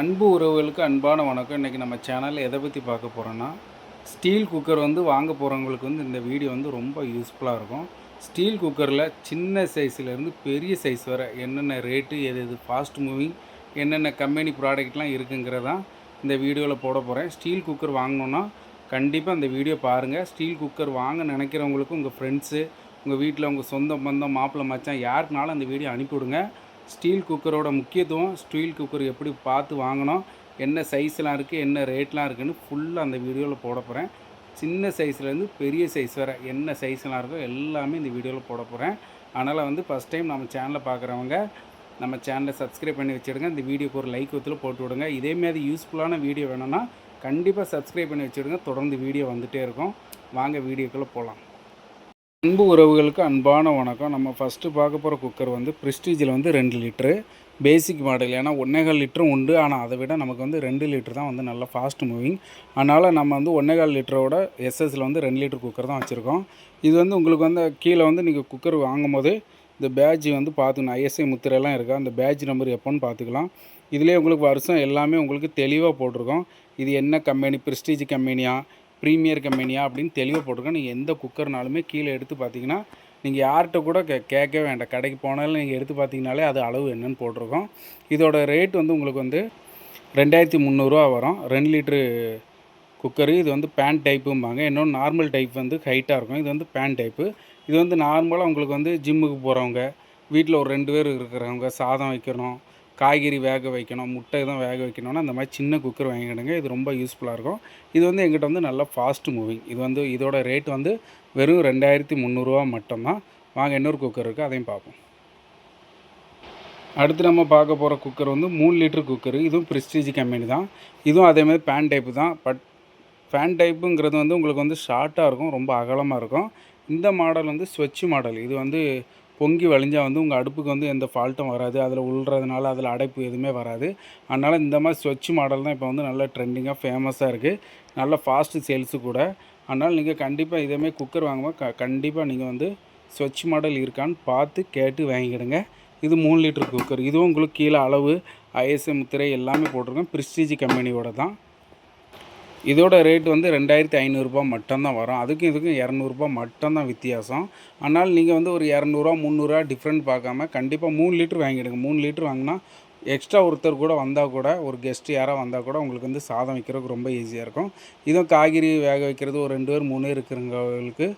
அன்பு உறவுகளுக்கு அன்பான வணக்கம். இன்றைக்கி நம்ம சேனலில் எதை பற்றி பார்க்க போகிறோன்னா, ஸ்டீல் குக்கர் வாங்க போகிறவங்களுக்கு இந்த வீடியோ ரொம்ப யூஸ்ஃபுல்லாக இருக்கும். ஸ்டீல் குக்கரில் சின்ன சைஸ்லேருந்து பெரிய சைஸ் வரை என்னென்ன ரேட்டு, எது ஃபாஸ்ட் மூவிங், என்னென்ன கம்பெனி ப்ராடக்ட்லாம் இருக்குங்கிறதான் இந்த வீடியோவில் போட போகிறேன். ஸ்டீல் குக்கர் வாங்கணுன்னா கண்டிப்பாக இந்த வீடியோ பாருங்கள். ஸ்டீல் குக்கர் வாங்க நினைக்கிறவங்களுக்கும் உங்கள் ஃப்ரெண்ட்ஸு, உங்கள் வீட்டில் உங்கள் சொந்த பந்தம், மாப்பிள்ளை மச்சான் யாருக்குனாலும் அந்த வீடியோ அனுப்பிவிடுங்க. ஸ்டீல் குக்கரோட முக்கியத்துவம், ஸ்டீல் குக்கர் எப்படி பார்த்து வாங்கணும், என்ன சைஸ்லாம் இருக்குது, என்ன ரேட்லாம் இருக்குதுன்னு ஃபுல்லாக அந்த வீடியோவில் போட போகிறேன். சின்ன சைஸ்லேருந்து பெரிய சைஸ் வரை என்ன சைஸ்லாம் இருக்கோ எல்லாமே இந்த வீடியோவில் போட போகிறேன். அதனால் ஃபஸ்ட் டைம் நம்ம சேனலை பார்க்குறவங்க நம்ம சேனலை சப்ஸ்கிரைப் பண்ணி வச்சுடுங்க. இந்த வீடியோக்கு ஒரு லைக் ஒத்தில் போட்டு விடுங்க. இதேமாதிரி யூஸ்ஃபுல்லான வீடியோ வேணும்னா கண்டிப்பாக சப்ஸ்கிரைப் பண்ணி வச்சுடுங்க. தொடர்ந்து வீடியோ வந்துகிட்டே இருக்கும். வாங்க வீடியோக்குள்ளே போகலாம். அன்பு உறவுகளுக்கு அன்பான வணக்கம். நம்ம ஃபஸ்ட்டு பார்க்க போகிற குக்கர் ப்ரெஸ்டீஜில் 2 லிட்ரு பேசிக் மாடல். ஏன்னா 1.25 லிட்டரும் உண்டு, ஆனால் அதை விட நமக்கு 2 லிட்டர் தான் நல்லா ஃபாஸ்ட் மூவிங். அதனால் நம்ம 1.25 லிட்டரோட எஸ்எஸ்சில் 2 லிட்டர் குக்கர் தான் வச்சுருக்கோம். இது உங்களுக்கு கீழே நீங்கள் குக்கர் வாங்கும் போது இந்த பேட்ஜ் பார்த்துக்கணும். ஐஎஸ்ஐ முத்திரையெல்லாம் இருக்கா, அந்த பேட்ஜ் நம்பர் எப்போன்னு பார்த்துக்கலாம். இதிலே உங்களுக்கு வருஷம் எல்லாமே உங்களுக்கு தெளிவாக போட்டிருக்கோம். இது என்ன கம்பெனி, ப்ரெஸ்டீஜ் கம்பெனியா, ப்ரீமியர் கம்பெனியா அப்படின்னு தெளிவாக போட்டிருக்கோம். நீங்கள் எந்த குக்கர்னாலுமே கீழே எடுத்து பார்த்தீங்கன்னா நீங்கள் யார்கிட்ட கூட கேட்கவே வேண்டாம். கடைக்கு போனாலும் நீங்கள் எடுத்து பார்த்தீங்கனாலே அது அளவு என்னன்னு போட்டிருக்கோம். இதோட ரேட் உங்களுக்கு 2300 வரும். 2 லிட்ரு குக்கரு. இது பேன் டைப்பும்பாங்க. இன்னொன்று நார்மல் டைப் ஹைட்டாக இருக்கும். இது பேன் டைப்பு. இது நார்மலாக உங்களுக்கு ஜிம்முக்கு போகிறவங்க, வீட்டில் ஒரு 2 பேர் இருக்கிறவங்க, சாதம் வைக்கணும், காய்கறி வேக வைக்கணும், முட்டை தான் வேக வைக்கணும்னா அந்த மாதிரி சின்ன குக்கர் வாங்கிடுங்க. இது ரொம்ப யூஸ்ஃபுல்லாக இருக்கும். இது எங்கிட்ட நல்லா ஃபாஸ்ட் மூவிங். இது இதோட ரேட் வெறும் 2300 மட்டும்தான். வாங்க இன்னொரு குக்கர் இருக்குது, அதையும் பார்ப்போம். அடுத்து நம்ம பார்க்க போகிற குக்கர் 3 லிட்டர் குக்கரு. இதுவும் ப்ரெஸ்டீஜ் கம்பெனி தான். இதுவும் அதேமாதிரி பேன் டைப்பு தான். பட் பேன் டைப்புங்கிறது உங்களுக்கு ஷார்ட்டாக இருக்கும், ரொம்ப அகலமாக இருக்கும். இந்த மாடல் ஸ்வெட்ச் மாடல். இது பொங்கி வழிஞ்சால் உங்கள் அடுப்புக்கு எந்த ஃபால்ட்டும் வராது. அதில் உள்றதுனால அதில் அடைப்பு எதுவுமே வராது. அதனால் இந்த மாதிரி ஸ்வெட்ச் மாடல் தான் இப்போ நல்ல ட்ரெண்டிங்காக ஃபேமஸாக இருக்குது. நல்ல ஃபாஸ்ட்டு சேல்ஸு கூட. அதனால் நீங்கள் கண்டிப்பாக இதேமாதிரி குக்கர் வாங்கும்போது கண்டிப்பாக நீங்கள் ஸ்வெட்ச் மாடல் இருக்கான்னு பார்த்து கேட்டு வாங்கிக்கிடுங்க. இது 3 லிட்டர் குக்கர். இதுவும் உங்களுக்கு கீழே அளவு, ஐஎஸ்ஐ முத்திரை எல்லாமே போட்டிருக்கோம். ப்ரெஸ்டீஜ் கம்பெனியோட தான். இதோட ரேட் 2500 மட்டும்தான் வரும். இதுக்கும் 200 மட்டும்தான் வித்தியாசம். அதனால் நீங்கள் ஒரு 200 300 டிஃப்ரெண்ட் பார்க்காம கண்டிப்பாக 3 லிட்டர் வாங்கிடுங்க. 3 லிட்டர் வாங்கினா எக்ஸ்ட்ரா ஒருத்தர் கூட வந்தால் கூட, ஒரு கெஸ்ட்டு யாராக வந்தால் கூட உங்களுக்கு சாதம் வைக்கிறதுக்கு ரொம்ப ஈஸியாக இருக்கும். இதுவும் காய்கறி வேக வைக்கிறது ஒரு 2 பேர் 3 பேர் இருக்கிறவங்களுக்கு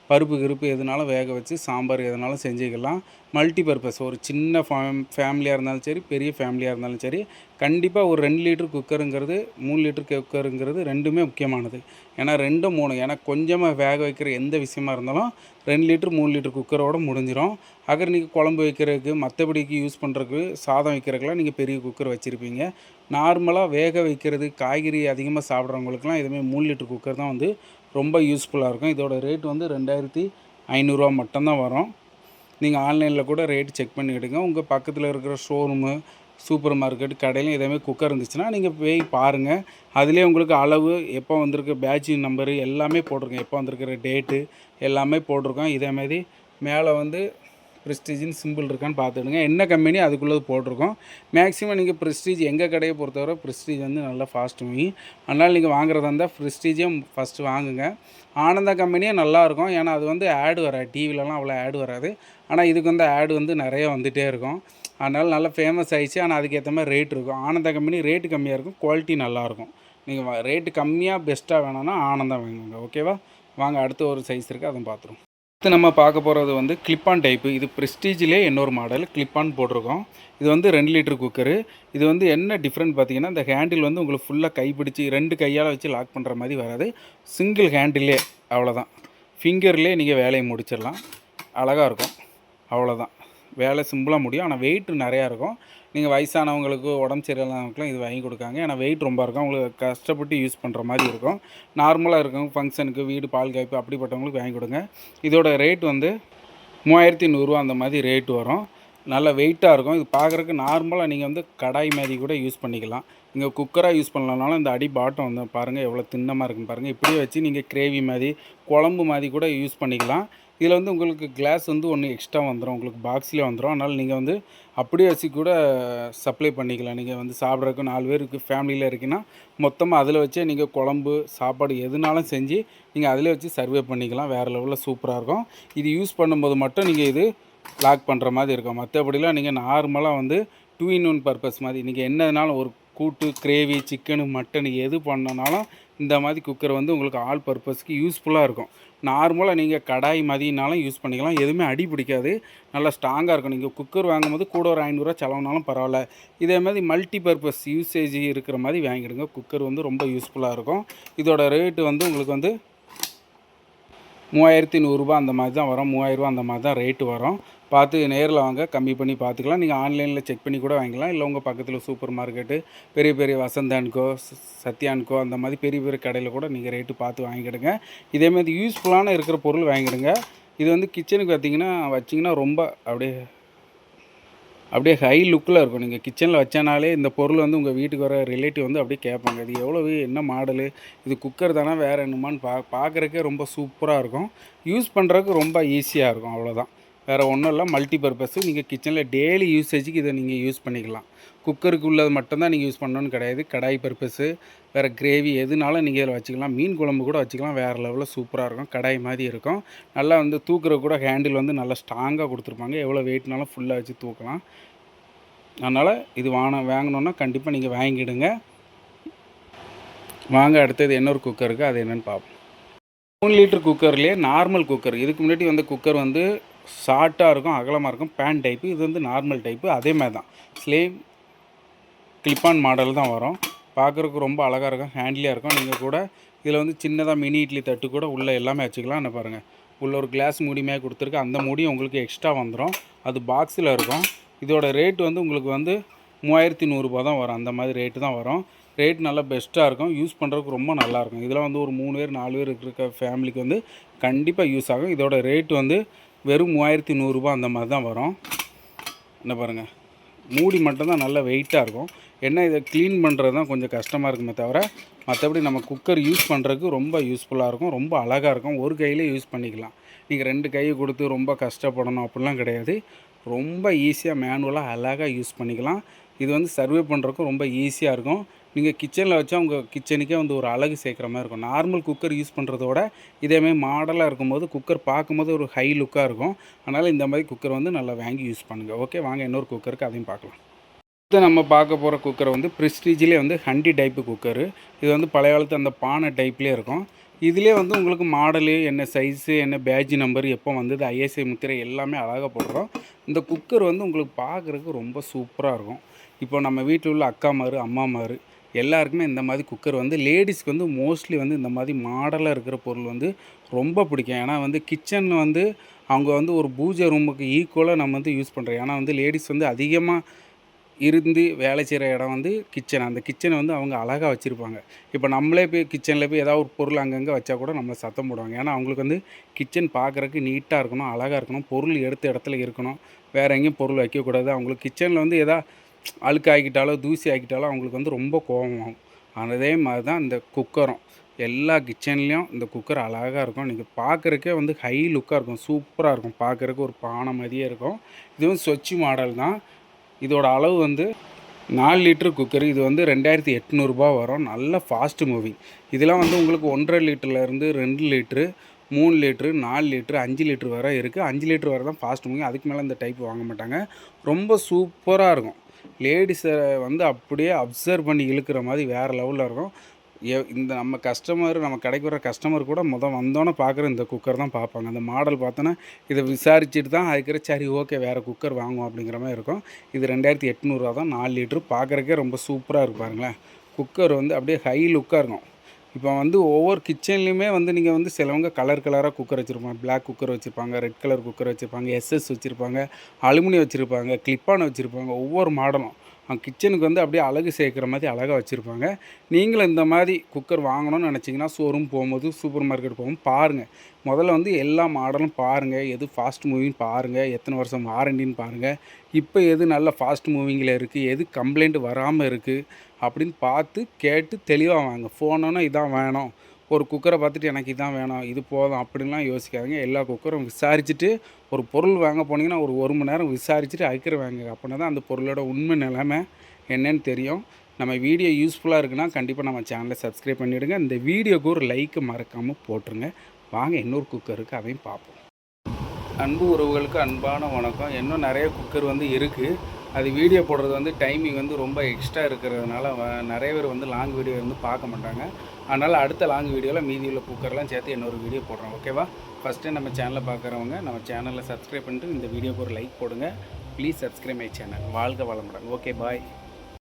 பருப்பு கிருப்பு எதுனாலும் வேக வச்சு சாம்பார் எதுனாலும் செஞ்சுக்கலாம். Multi purpose. ஒரு சின்ன ஃபேமிலியாக இருந்தாலும் சரி, பெரிய ஃபேமிலியாக இருந்தாலும் சரி, கண்டிப்பாக ஒரு 2 லிட்டர் குக்கருங்கிறது 3 லிட்டர் குக்கருங்கிறது ரெண்டுமே முக்கியமானது. ஏன்னா 2 3 ஏன்னா கொஞ்சமாக வேக வைக்கிற எந்த விஷயமா இருந்தாலும் 2 லிட்டர் 3 லிட்டர் குக்கரோடு முடிஞ்சிடும். நீங்கள் குழம்பு வைக்கிறதுக்கு, மற்றபடிக்கு யூஸ் பண்ணுறதுக்கு, சாதம் வைக்கிறதுக்கெலாம் நீங்கள் பெரிய குக்கர் வச்சுருப்பீங்க. நார்மலாக வேக வைக்கிறது, காய்கறி அதிகமாக சாப்பிட்றவங்களுக்குலாம் இதுமாதிரி 3 லிட்டர் குக்கர் தான் ரொம்ப யூஸ்ஃபுல்லாக இருக்கும். இதோட ரேட் 2500 மட்டும்தான் வரும். நீங்கள் ஆன்லைனில் கூட ரேட் செக் பண்ணிவிடுங்க. உங்கள் பக்கத்தில் இருக்கிற ஷோரூமு, சூப்பர் மார்க்கெட், கடையிலையும் இதேமாதிரி குக்கர் இருந்துச்சுன்னா நீங்கள் போய் பாருங்கள். அதிலே உங்களுக்கு அளவு, எப்போ வந்திருக்க பேட்ச் நம்பரு எல்லாமே போட்டிருக்கோம். எப்போ வந்திருக்கிற டேட்டு எல்லாமே போட்டிருக்கோம். இதேமாதிரி மேலே ப்ரெஸ்டீஜின்னு சிம்பிள் இருக்கான்னு பார்த்துடுங்க. என்ன கம்பெனி அதுக்குள்ளது போட்டிருக்கோம். மேக்ஸிமம் நீங்கள் ப்ரெஸ்டீஜ் எங்கள் கடையை பொறுத்தவரை ப்ரெஸ்டீஜ் நல்லா ஃபாஸ்ட் மூவிங். அதனால் நீங்கள் வாங்குறதா இருந்தால் ப்ரெஸ்டீஜையும் ஃபஸ்ட்டு வாங்குங்க. ஆனந்தா கம்பெனியே நல்லாயிருக்கும். ஏன்னா அது ஆடு வராது. டிவிலலாம் அவ்வளோ ஆடு வராது. ஆனால் இதுக்கு ஆடு நிறைய வந்துகிட்டே இருக்கும். அதனால் நல்லா ஃபேமஸ் ஆகிடுச்சு. ஆனால் அதுக்கேற்ற மாதிரி ரேட் இருக்கும். ஆனந்தா கம்பெனி ரேட்டு கம்மியாக இருக்கும், குவாலிட்டி நல்லாயிருக்கும். நீங்கள் ரேட்டு கம்மியாக பெஸ்ட்டாக வேணும்னா ஆனந்தா வாங்குங்க. ஓகேவா? வாங்க அடுத்த ஒரு சைஸ் இருக்குது, அதை பார்த்துருவோம். அடுத்து நம்ம பார்க்க போகிறது கிளிப்பான் டைப்பு. இது ப்ரெஸ்டீஜிலே இன்னொரு மாடல் கிளிப்பான் போட்டிருக்கோம். இது 2 லிட்டர் குக்கரு. இது என்ன டிஃப்ரெண்ட் பார்த்தீங்கன்னா, இந்த ஹேண்டில் உங்களுக்கு ஃபுல்லாக கைப்பிடிச்சி 2 கையால் வச்சு லாக் பண்ணுற மாதிரி வராது. சிங்கிள் ஹேண்டிலே, அவ்வளோதான். ஃபிங்கர்லேயே நீங்கள் வேலையை முடிச்சிடலாம். அழகாக இருக்கும். அவ்வளோதான். வேலை சிம்பிளாக முடியும். ஆனால் வெயிட் நிறையா இருக்கும். நீங்கள் வயசானவங்களுக்கு, உடம்பு சரியில்லாதவங்களுக்குலாம் இது வாங்கி கொடுக்காங்க. ஏன்னா வெயிட் ரொம்ப இருக்கும். அவங்களுக்கு கஷ்டப்பட்டு யூஸ் பண்ணுற மாதிரி இருக்கும். நார்மலாக இருக்கும், ஃபங்க்ஷனுக்கு, வீடு பால் காய்ப்பு அப்படிப்பட்டவங்களுக்கு வாங்கி கொடுங்க. இதோட ரேட் 3100 அந்த மாதிரி ரேட் வரும். நல்ல வெயிட்டாக இருக்கும். இது பார்க்குறதுக்கு நார்மலாக நீங்கள் கடாய் மாதிரி கூட யூஸ் பண்ணிக்கலாம். நீங்கள் குக்கராக யூஸ் பண்ணலனாலும் இந்த அடி பாட்டம் பாருங்கள் எவ்வளோ தின்னமாக இருக்குன்னு பாருங்கள். இப்படியே வச்சு நீங்கள் கிரேவி மாதிரி, குழம்பு மாதிரி கூட யூஸ் பண்ணிக்கலாம். இதில் வந்து உங்களுக்கு கிளாஸ் வந்து ஒன்று எக்ஸ்ட்ரா வந்துடும், உங்களுக்கு பாக்ஸ்லேயே வந்துடும். அதனால் நீங்கள் வந்து அப்படியே வச்சு கூட சப்ளை பண்ணிக்கலாம். நீங்கள் வந்து சாப்பிட்றதுக்கு 4 பேருக்கு ஃபேமிலியில் இருக்கீங்கன்னா மொத்தமாக அதில் வச்சே நீங்கள் குழம்பு சாப்பாடு எதுனாலும் செஞ்சு நீங்கள் அதிலே வச்சு சர்வே பண்ணிக்கலாம். வேறு லெவலில் சூப்பராக இருக்கும். இது யூஸ் பண்ணும்போது மட்டும் நீங்கள் இது லாக் பண்ணுற மாதிரி இருக்கும். மற்றபடிலாம் நீங்கள் நார்மலாக வந்து 2 in 1 பர்பஸ் மாதிரி நீங்கள் என்னதுனாலும் ஒரு கூட்டு, கிரேவி, சிக்கனு, மட்டன் எது பண்ணனாலும் இந்த மாதிரி குக்கர் வந்து உங்களுக்கு ஆல் பர்பஸ்க்கு யூஸ்ஃபுல்லாக இருக்கும். நார்மலாக நீங்கள் கடாய் மதினாலும் யூஸ் பண்ணிக்கலாம். எதுவுமே அடி பிடிக்காது, நல்லா ஸ்ட்ராங்காக இருக்கும். நீங்கள் குக்கர் வாங்கும்போது கூட ஒரு ரூ. 500 செலவுனாலும் பரவாயில்ல. இதே மாதிரி மல்டி பர்பஸ் யூசேஜ் இருக்கிற மாதிரி வாங்கிடுங்க. குக்கர் வந்து ரொம்ப யூஸ்ஃபுல்லாக இருக்கும். இதோட ரேட்டு வந்து உங்களுக்கு வந்து ரூ. 3100 அந்த மாதிரி தான் வரும். ரூ. 3000 அந்த மாதிரி தான் ரேட்டு வரும். பார்த்து நேரில் வாங்க, கம்மி பண்ணி பார்த்துக்கலாம். நீங்கள் ஆன்லைனில் செக் பண்ணி கூட வாங்கிக்கலாம். இல்லை உங்கள் பக்கத்தில் சூப்பர் மார்க்கெட்டு, பெரிய பெரிய Vasanth and Co, Sathya and Co அந்த மாதிரி பெரிய பெரிய கடையில் கூட நீங்கள் ரேட்டு பார்த்து வாங்கிடுங்க. இதேமாதிரி யூஸ்ஃபுல்லான இருக்கிற பொருள் வாங்கிடுங்க. இது வந்து கிச்சனுக்கு பார்த்தீங்கன்னா வச்சிங்கன்னா ரொம்ப அப்படியே ஹை லுக்கில் இருக்கும். நீங்கள் கிச்சனில் வச்சனாலே இந்த பொருள் வந்து உங்கள் வீட்டுக்கு வர ரிலேட்டிவ் வந்து அப்படியே கேட்பாங்க, இது எவ்வளவு, என்ன மாடலு, இது குக்கர் தானே வேறு என்னமான்னு பார்க்குறக்கே ரொம்ப சூப்பராக இருக்கும். யூஸ் பண்ணுறதுக்கு ரொம்ப ஈஸியாக இருக்கும், அவ்வளோதான். வேறு ஒன்றும் இல்லை. Multi purpose. நீங்கள் கிச்சனில் டெய்லி யூசேஜுக்கு இதை நீங்கள் யூஸ் பண்ணிக்கலாம். குக்கருக்கு உள்ளது மட்டும்தான் நீங்கள் யூஸ் பண்ணணுன்னு கிடையாது. கடாய் பர்பஸ்ஸு, வேறு கிரேவி எதுனாலும் நீங்கள் இதில் வச்சுக்கலாம். மீன் குழம்பு கூட வச்சுக்கலாம். வேறு லெவலில் சூப்பராக இருக்கும். கடாய் மாதிரி இருக்கும். நல்லா வந்து தூக்குற கூட ஹேண்டில் வந்து நல்லா ஸ்ட்ராங்காக கொடுத்துருப்பாங்க. எவ்வளோ வெயிட்னாலும் ஃபுல்லாக வச்சு தூக்கலாம். அதனால் இது வாங்கணுன்னா கண்டிப்பாக நீங்கள் வாங்கிடுங்க. வாங்க, அடுத்தது இன்னொரு குக்கர் இருக்குது, அது என்னென்னு பார்ப்போம். 3 லிட்டர் குக்கர்லேயே நார்மல் குக்கர். இதுக்கு முன்னாடி வந்து குக்கர் வந்து ஷார்ட்டாக இருக்கும், அகலமாக இருக்கும், பேன் டைப்பு. இது வந்து நார்மல் டைப்பு. அதே மாதிரி தான் ஸ்லேம் கிளிப்பான் மாடல் தான் வரும். பார்க்குறதுக்கு ரொம்ப அழகாக இருக்கும், ஹேண்ட்லியாக இருக்கும். நீங்கள் கூட இதில் வந்து சின்னதாக மினி இட்லி தட்டு கூட உள்ளே எல்லாமே வச்சுக்கலாம். என்ன பாருங்கள், உள்ள ஒரு கிளாஸ் மூடியுமே கொடுத்துருக்கு. அந்த மூடியும் உங்களுக்கு எக்ஸ்ட்ரா வந்துடும். அது பாக்ஸில் இருக்கும். இதோட ரேட்டு வந்து உங்களுக்கு வந்து ரூ. 3100 தான் வரும். அந்த மாதிரி ரேட்டு தான் வரும். ரேட் நல்லா பெஸ்ட்டாக இருக்கும். யூஸ் பண்ணுறதுக்கு ரொம்ப நல்லாயிருக்கும். இதில் வந்து ஒரு 3 பேர் 4 பேர் இருக்க ஃபேமிலிக்கு வந்து கண்டிப்பாக யூஸ் ஆகும். இதோட ரேட்டு வந்து வெறும் ரூ. 3100 அந்த மாதிரி தான் வரும். என்ன பாருங்கள், மூடி மட்டும்தான் நல்லா வெயிட்டாக இருக்கும். என்ன இதை க்ளீன் பண்ணுறது தான் கொஞ்சம் கஷ்டமாக இருக்குமே தவிர, மற்றபடி நம்ம குக்கர் யூஸ் பண்ணுறதுக்கு ரொம்ப யூஸ்ஃபுல்லாக இருக்கும். ரொம்ப அழகாக இருக்கும். ஒரு கையிலே யூஸ் பண்ணிக்கலாம். நீங்கள் 2 கை கொடுத்து ரொம்ப கஷ்டப்படணும் அப்படிலாம் கிடையாது. ரொம்ப ஈஸியாக மேனுவலாக அழகாக யூஸ் பண்ணிக்கலாம். இது வந்து சர்வே பண்ணுறதுக்கும் ரொம்ப ஈஸியாக இருக்கும். நீங்கள் கிச்சனில் வச்சா உங்கள் கிச்சனுக்கே வந்து ஒரு அழகு சேர்க்குற மாதிரி இருக்கும். நார்மல் குக்கர் யூஸ் பண்ணுறதோட இதேமாதிரி மாடலாக இருக்கும்போது குக்கர் பார்க்கும்போது ஒரு ஹை லுக்காக இருக்கும். அதனால் இந்த மாதிரி குக்கர் வந்து நல்லா வாங்கி யூஸ் பண்ணுங்கள். ஓகே, வாங்க இன்னொரு குக்கருக்கு அதையும் பார்க்கலாம். இது நம்ம பார்க்க போகிற குக்கர் வந்து ப்ரெஸ்டீஜ்லேயே வந்து ஹண்டி டைப்பு குக்கரு. இது வந்து பழைய காலத்து அந்த பானை டைப்லேயே இருக்கும். இதிலே வந்து உங்களுக்கு மாடலு, என்ன சைஸு, என்ன பேட்ஜ் நம்பர், எப்போ வந்தது, ஐஎஸ்ஐ முத்திரை எல்லாமே அழகாக போடுறோம். இந்த குக்கர் வந்து உங்களுக்கு பார்க்குறதுக்கு ரொம்ப சூப்பராக இருக்கும். இப்போ நம்ம வீட்டில் உள்ள அக்காமாரு, அம்மாமாரு எல்லாருக்குமே இந்த மாதிரி குக்கர் வந்து லேடிஸ்க்கு வந்து மோஸ்ட்லி வந்து இந்த மாதிரி மாடலாக இருக்கிற பொருள் வந்து ரொம்ப பிடிக்கும். ஏன்னா வந்து கிச்சனில் வந்து அவங்க வந்து ஒரு பூஜை ரூமுக்கு ஈக்குவலாக நம்ம வந்து யூஸ் பண்ணுறோம். ஏன்னா வந்து லேடிஸ் வந்து அதிகமாக இருந்து வேலை செய்கிற இடம் வந்து கிச்சன். அந்த கிச்சனை வந்து அவங்க அழகாக வச்சுருப்பாங்க. இப்போ நம்மளே போய் கிச்சனில் போய் ஏதாவது ஒரு பொருள் அங்கங்கே வச்சா கூட நம்மளை சத்தம் போடுவாங்க. ஏன்னா அவங்களுக்கு வந்து கிச்சன் பார்க்குறக்கு நீட்டாக இருக்கணும், அழகாக இருக்கணும், பொருள் எடுத்த இடத்துல இருக்கணும், வேறு எங்கேயும் பொருள் வைக்கக்கூடாது. அவங்களுக்கு கிச்சனில் வந்து அழுக்கு ஆக்கிட்டாலோ தூசி ஆக்கிட்டாலோ அவங்களுக்கு வந்து ரொம்ப கோபம் ஆகும். அதே மாதிரி தான் இந்த குக்கரும். எல்லா கிச்சன்லேயும் இந்த குக்கர் அழகாக இருக்கும். நீங்கள் பார்க்குறக்கே வந்து ஹை லுக்காக இருக்கும், சூப்பராக இருக்கும். பார்க்குறக்கு ஒரு பானை மாதிரியே இருக்கும். இதுவும் ஸ்வட்ச் மாடல் தான். இதோட அளவு வந்து 4 லிட்டர் குக்கர். இது வந்து ரூ. 2800 வரும். நல்ல ஃபாஸ்ட் மூவிங். இதெல்லாம் வந்து உங்களுக்கு 1.5 லிட்டர்லேருந்து 2 லிட்ரு, 3 லிட்ரு, 4 லிட்ரு, 5 லிட்ரு வரை இருக்குது. 5 லிட்ரு வரை தான் ஃபாஸ்ட் மூவிங். அதுக்கு மேலே இந்த டைப் வாங்க மாட்டாங்க. ரொம்ப சூப்பராக இருக்கும். லேடிஸை வந்து அப்படியே அப்சர்வ் பண்ணி இழுக்கிற மாதிரி வேறு லெவலில் இருக்கும். இந்த நம்ம நம்ம கடைக்கு வர கஸ்டமர் கூட வந்தோன்னே பார்க்குற இந்த குக்கர் தான் பார்ப்பாங்க. அந்த மாடல் பார்த்தோன்னா இதை விசாரிச்சுட்டு தான் அதுக்கிற சரி ஓகே வேறு குக்கர் வாங்குவோம் அப்படிங்கிற மாதிரி இருக்கும். இது ரூ. 2800 தான், 4 லிட்ரு. பார்க்குறக்கே ரொம்ப சூப்பராக இருக்கும் பாருங்களேன். குக்கர் வந்து அப்படியே ஹை லுக்காக இருக்கும். இப்போ வந்து ஒவ்வொரு கிச்சன்லேயுமே வந்து நீங்கள் வந்து சிலவங்க கலர் கலராக குக்கர் வச்சுருப்பாங்க. பிளாக் குக்கர் வச்சுருப்பாங்க, ரெட் கலர் குக்கர் வச்சுருப்பாங்க, எஸ்எஸ் வச்சுருப்பாங்க, அலுமினியம் வச்சுருப்பாங்க, கிளிப்பான வச்சுருப்பாங்க. ஒவ்வொரு மாடலும் கிச்சனுக்கு வந்து அப்படியே அழகு சேர்க்குற மாதிரி அழகாக வச்சுருப்பாங்க. நீங்களும் இந்த மாதிரி குக்கர் வாங்கணும்னு நினச்சிங்கன்னா ஷோரூம் போகும்போது, சூப்பர் மார்க்கெட் போகும்போது பாருங்கள். முதல்ல வந்து எல்லா மாடலும் பாருங்கள். எது ஃபாஸ்ட் மூவிங் பாருங்கள், எத்தனை வருஷம் வாரண்டின்னு பாருங்கள். இப்போ எது நல்ல ஃபாஸ்ட் மூவிங்கில் இருக்குது, எது கம்ப்ளைண்ட் வராமல் இருக்குது அப்படின்னு பார்த்து கேட்டு தெளிவாக வாங்க. ஃபோனோன்னா இதான் வேணும், ஒரு குக்கரை பார்த்துட்டு எனக்கு இதான் வேணும், இது போதும் அப்படின்லாம் யோசிக்காதீங்க. எல்லா குக்கரும் விசாரிச்சுட்டு ஒரு பொருள் வாங்க போனீங்கன்னா, ஒரு 1 மணி நேரம் விசாரிச்சுட்டு அதுக்கப்புறம் வாங்குங்க. அப்படின்னா தான் அந்த பொருளோட உண்மை நிலைமை என்னன்னு தெரியும். நம்ம வீடியோ யூஸ்ஃபுல்லாக இருக்குன்னா, கண்டிப்பாக நம்ம சேனலை சப்ஸ்கிரைப் பண்ணிவிடுங்க. இந்த வீடியோக்கு ஒரு லைக் மறக்காமல் போட்டுருங்க. வாங்க இன்னொரு குக்கர் இருக்குது, அதையும் பார்ப்போம். அன்பு உறவுகளுக்கு அன்பான வணக்கம். இன்னும் நிறைய குக்கர் வந்து இருக்குது. அது வீடியோ போடுறது வந்து டைமிங் வந்து ரொம்ப எக்ஸ்ட்ரா இருக்கிறதுனால நிறைய பேர் வந்து லாங் வீடியோ வந்து பார்க்க மாட்டாங்க. அதனால் அடுத்த லாங் வீடியோவில் மீதி உள்ள குக்கர்லாம் சேர்த்து இன்னொரு வீடியோ போடுறோம். ஓகேவா? ஃபஸ்ட்டு நம்ம சேனலை பார்க்குறவங்க நம்ம சேனலை சப்ஸ்கிரைப் பண்ணிட்டு இந்த வீடியோக்கு ஒரு லைக் போடுங்க. Please subscribe my channel. வாழ்க வளமுடன். ஓகே, பாய்.